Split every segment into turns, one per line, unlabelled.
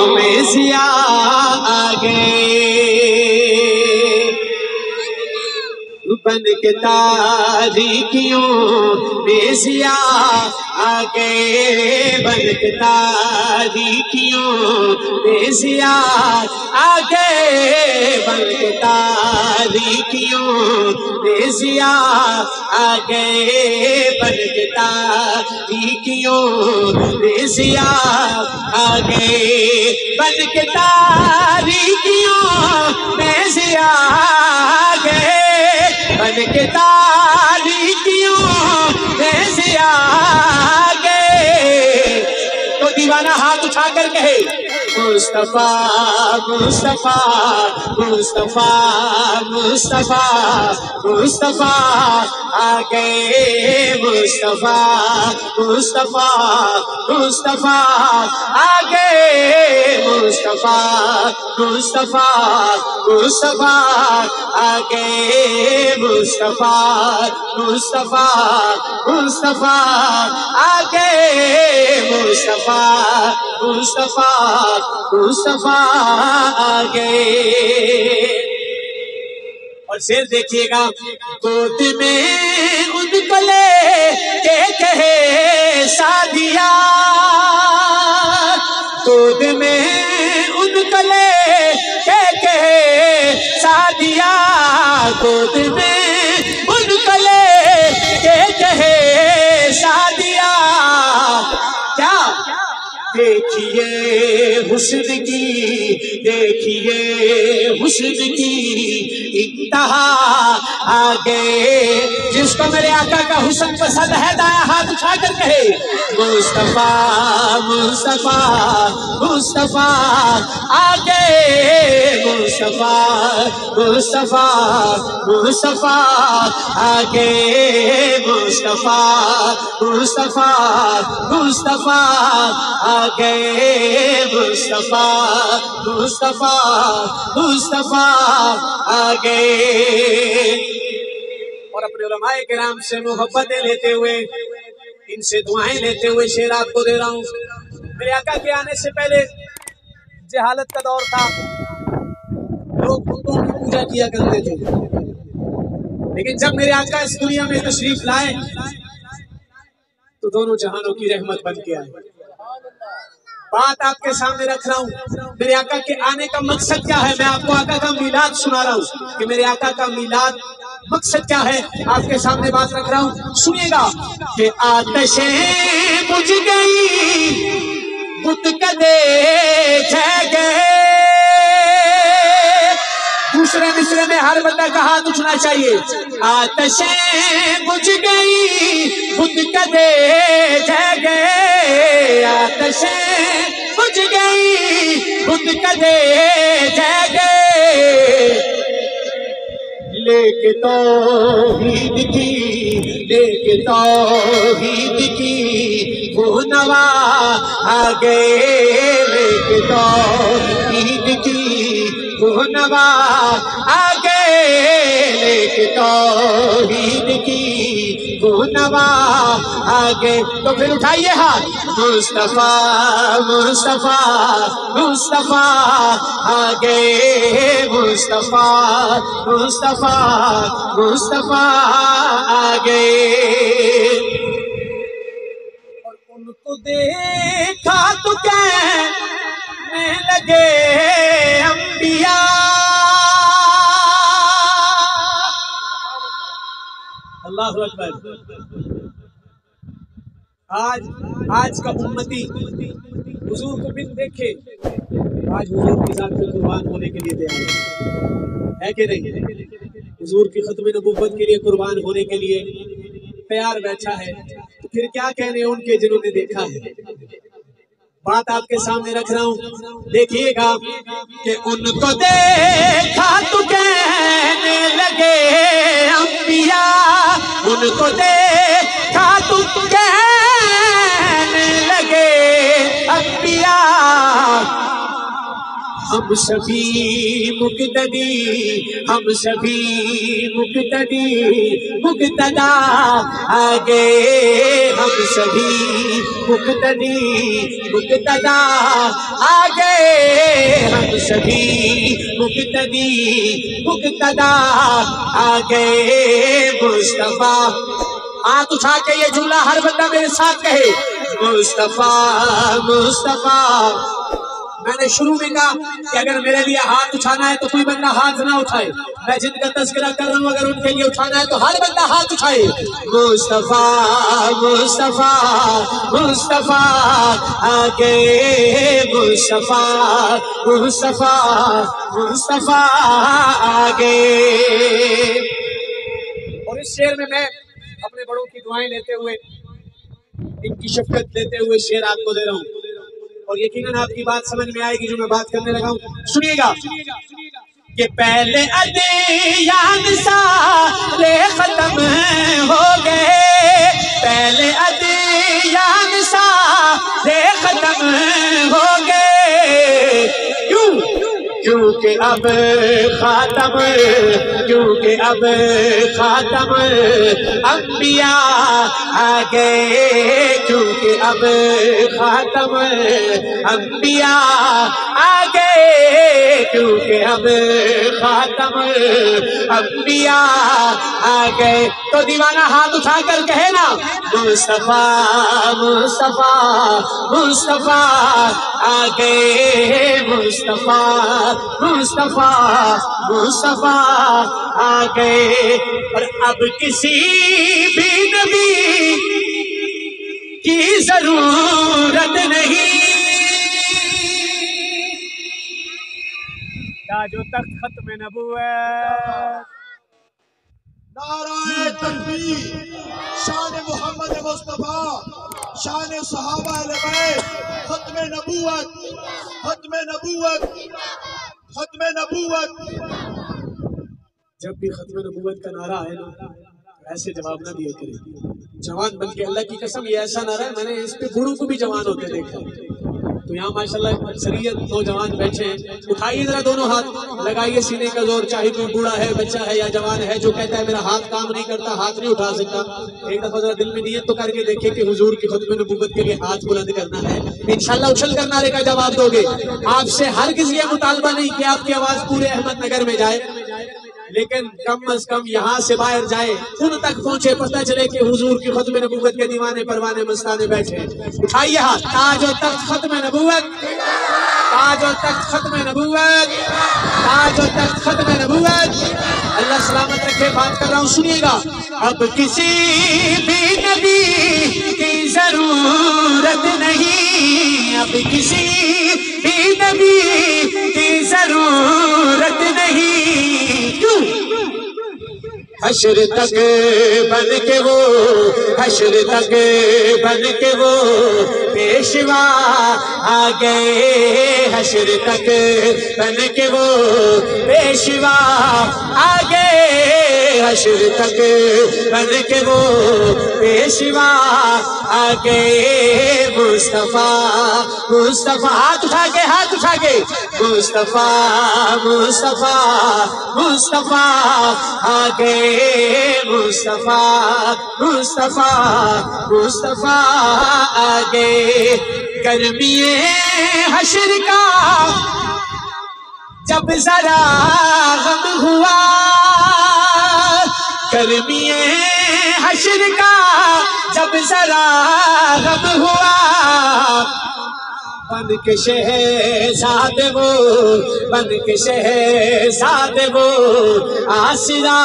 میں سیاہ آگے بن کے تاریکیوں میں سیاہ آگے بن کے تاریکیوں میں سیاہ آگے بن کے تاریکیوں میں سیاہ آگے بن کے تاریکیوں میں سیاہ آگے بن کے تاریکیوں میں سیاہ آگے بن کے تاریکیوں میں سیاہ آگے تو دیوانہ ہاتھ اٹھا کر کہے مصطفیٰ مصطفیٰ مصطفیٰ مصطفیٰ مصطفیٰ آگے مصطفیٰ مصطفیٰ مصطفیٰ آگے مصطفیٰ مصطفیٰ مصطفیٰ آگے مصطفیٰ مصطفیٰ مصطفیٰ آگے مصطفیٰ مصطفیٰ مصطفیٰ آگے اور شعر دیکھیے گا گود میں ان کو لے کے کہے سعدیہ گود میں ان کو لے کے کہے سعدیہ گود میں ان کو لے کے کہے سعدیہ کیا دیکھیے حسن کی دیکھیے حسن کی انتہا آگے جس کو میرے آقا کا حسن پسند ہے دائیں ہاتھ اٹھا کر کہے مصطفیٰ مصطفیٰ مصطفیٰ آگے مصطفیٰ مصطفیٰ مصطفیٰ آگے مصطفیٰ مصطفیٰ مصطفیٰ آگے مصطفیٰ مصطفیٰ مصطفیٰ آگے اور اپنے علماء کرام سے محبتیں لیتے ہوئے ان سے دعائیں لیتے ہوئے شعر آپ کو دے رہا ہوں میرے آقا کے آنے سے پہلے جہالت کا دور تھا لوگ بتوں کی پوجا کیا کرتے تھے لیکن جب میرے آقا اس دنیا میں تشریف لائے تو دونوں جہانوں کی رحمت بن کے آئے بات آپ کے سامنے رکھ رہا ہوں میرے آقا کے آنے کا مقصد کیا ہے میں آپ کو آقا کا میلاد سنا رہا ہوں کہ میرے آقا کا میلاد مقصد کیا ہے آپ کے سامنے بات رکھ رہا ہوں سنیے گا کہ آتشیں بجھ گئی بت کدے جھے گئے دوسرے مصرے میں ہر بندہ کا ہاتھ اٹھنا چاہیے آتشیں بجھ گئی بت کدے جھے گئے آتشیں بجھ گئی بت کدے جھے گئے لے کے توحید کی وہ نوا آگے لے کے توحید کی وہ نوا آگے لے کے توحید کی وہ نوا آگے تو پھر اٹھائیے ہاتھ مصطفیٰ مصطفیٰ مصطفیٰ آگے مصطفیٰ مصطفیٰ مصطفیٰ آگے اور ان کو دیکھا تو کہنے لگے انبیاء اللہ اکبر آج کا امتی حضور کو بن دیکھے آج حضور کی ذات پہ قربان ہونے کے لیے تیار ہے کہ نہیں حضور کی ختم نبوت کے لیے قربان ہونے کے لیے تیار بیٹھا ہے تو پھر کیا کہنے ان کے جنہوں نے دیکھا ہے بات آپ کے سامنے رکھ رہا ہوں دیکھیے گا کہ ان کو دیکھا تو کہنے لگے انبیاء ان کو دیکھا تو کہنے لگے انبیاء ہم سبھی مقتدی مقتدا آگے ہم سبھی مقتدی مقتدا آگے सभी मुक्तदी मुक्तदा आ गए मुस्तफा। हाथ उठा के ये जुमला हर बंदा मेरे साथ कहे, मुस्तफा मुस्तफा। मैंने शुरू में कहा कि अगर मेरे लिए हाथ उठाना है तो कोई बंदा हाथ ना उठाए। मैं जिनका तज़किरा कर रहा हूँ अगर उनके लिए उठाना है तो हर बंदा हाथ उठाए। मुस्तफा मुस्तफा मुस्तफा आगे मुस्तफा मुस्तफा मुस्तफा आगे। और इस शेर में मैं अपने बड़ों की दुआएं लेते हुए, इनकी शफकत लेते हुए शेर आपको दे रहा हूँ और यकीनन आपकी बात समझ में आएगी जो मैं बात करने लगा हूँ। सुनिएगा कि पहले अदियान सारे खत्म हो गए, पहले अदियान सारे खत्म हो गए। क्यों? क्योंकि अब खातम, क्योंकि अब खातम अंबिया आ गए, क्योंकि अब खातम अंबिया आ गए, क्योंकि अब खातम अंबिया आ गए। तो दीवाना हाथ उठाकर कहे ना, मुस्तफा मुस्तफा मुस्तफा आ गए, मुस्तफा मुस्तफा मुस्तफा आ गए। और अब किसी भी नबी की जरूरत नहीं, ताजो तख्त खत्म नबूवत।
नाराए तकबीर, शान मोहम्मद मुस्तफा, शान सहाबा अहले बैत, खत्म नबूवत, खत्म नबूवत, खत्म नबूवत।
जब भी खत्म नबूवत का नारा है ना, ऐसे जवाब ना दिए करें। जवान बन के, अल्लाह की कसम ये ऐसा नारा है, मैंने इस पे बूढ़ों को भी जवान होते देखा। तो यहाँ माशाल्लाह अक्सरियत नौजवान बैठे हैं, उठाइए जरा दोनों हाथ, लगाइए सीने का जोर। चाहे कोई बूढ़ा है, बच्चा है या जवान है जो कहता है मेरा हाथ काम नहीं करता, हाथ नहीं उठा सकता, एक दफा जरा दिल में नियत तो करके देखिए कि हुजूर की खत्म नबूवत के लिए हाथ बुलंद करना है। इंशाल्लाह उछल कर नारे का जवाब दोगे। आपसे हरगिज़ ये मुतालबा नहीं कि आपकी आवाज पूरे अहमदनगर में जाए, लेकिन कम अज कम यहाँ से बाहर जाए, उन तक पहुंचे, पता चले कि हुजूर की खत्म नबूवत के दीवाने परवाने मस्ताने बैठे। उठाइए हाथ, ताज और तख्त खत्म नबूवत, ताज और तख्त खत्म नबूवत, ताज और तख्त खत्म नबूवत। अल्लाह सलामत रखे। बात कर रहा हूँ, सुनिएगा। अब किसी भी नबी की जरूरत नहीं, अब किसी भी नबी की जरूरत नहीं। क्यों? हश्र तक बन के वो, हश्र तक बन के वो पेशवा आ गए, हश्र तक बन के वो पेशवा आ गए, हश्र तक बन के वो पेशवा आ गए। मुस्तफा मुस्तफा, हाथ उठा के, हाथ उठा के, मुस्तफा मुस्तफा मुस्तफा आ गए, मुस्तफा मुस्तफा मुस्तफा आ गए। गर्मीए हश्र का जब जरा गम हुआ, गर्मीए हश्र का जब जरा गम हुआ, बन के शहज़ादे वो, बन के शहज़ादे वो आसिरा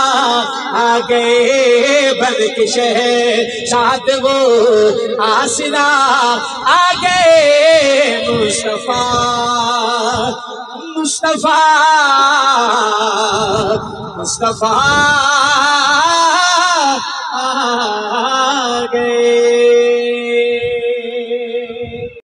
आ गए, बन के शहज़ादे वो आसिरा आ गए। मुस्तफा मुस्तफा मुस्तफा आ गए।